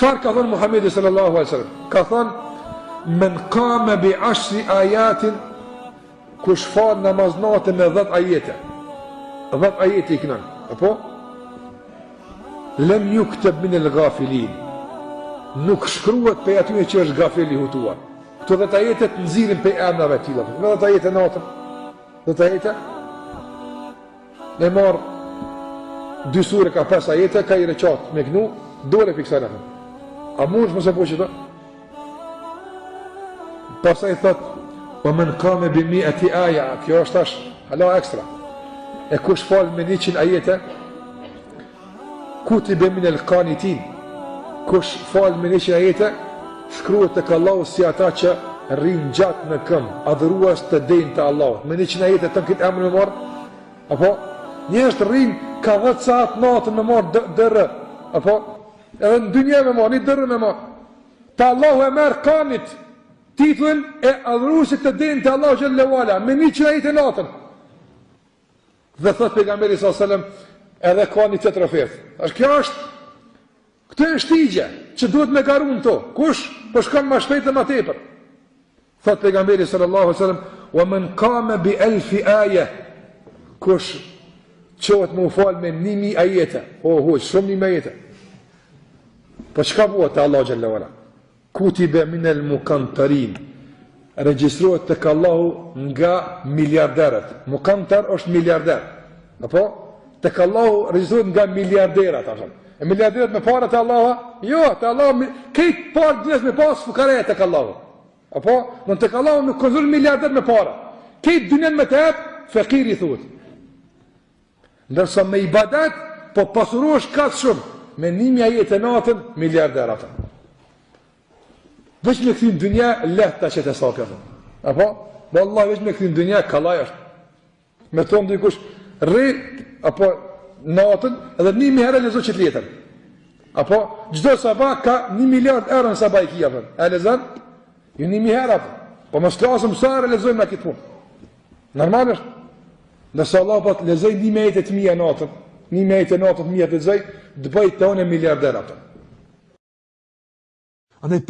Çfarë ka thënë Muhamedi sallallahu alaihi wasallam? Ka thënë men qama bi 10 ayatin, kush fal namaz natën me 10 ajete. 10 ajete i kënon. Apo? Lem yuktab min al-ghafilin. Nuk shkruhet për aty që është gafeli hutuar. Këto 10 ajete të nxirrin për emrave të tilla. 10 ajete natën. 10 ajete. Ne marr 2 sure ka 5 ajete, ka i reqat me kënu, dore fiksana. A mund është mëse po që ta? Pasaj thot, o men kame bimi ati aja, kjo është tash, hala ekstra. E kush fal me 100 ajete, kuti bemin e lkanitin, kush fal me 100 ajete, shkruhet të ka Allahu si ata që rrinë gjatë në këmë, adhëruas të dejnë të Allahu. Me 100 ajete të në këtë emrë me marë, apo? Njështë rrinë ka 10 saat natën me marë dërë, apo? Edhe në dynje me marë, një dërë me marë. Ta Allahu e merë kanit, titullin e adhërusit të dejnë të Allahu Gjellewala, me 100 ajete natën. Dhe thot pejgamberi s.a.s. edhe kanit të trofet. Kjo është, këtë e shtigje, që duhet me garun të. Kush? Përshkam ma shpejt dhe ma tepër. Thot pejgamberi s.a.s. wa men kame bi 1000 aje, kush qohet më u falë me 1000 ajete. Shumë 1000 ajete. Po çka buat te Allahu xhallahu ala? Kutibe min al-muqantarin. Regjistrohet tek Allahu nga miliarderët. Muqantar është miliarder. Apo tek Allahu regjistrohet nga miliarderat, thashë. E miliarderët me para te Allahu? Jo, te Allahu këtë parë djes me pas fukare tek Allahu. Apo non tek Allahu nuk ka dhënë miliarder me para. Këtë dynën me të hap, fakir i thuhet. Ndërsa me ibadet, po pasurosh katë shumë, me 1000 ajete natën, miliarder ata. Veç me këthim dënja, lehta që të sakë, apo? Wallahi veç me këthim dënja, kalaj është. Me thonë dikush, rri, apo natën, edhe 1000 herë lezo që të letër. Apo, gjdo sabah ka 1 miliard euro në sabah i kia, e lezën? Ju 1000 herë, po më sklasëm sare lezojmë në këtë punë. Normal është. Nëse Allah po të lezoj 1000 ajete të mija natën, 1000 ajete natën të mija të lezoj, të bëjt të one miliarder ato. Andaj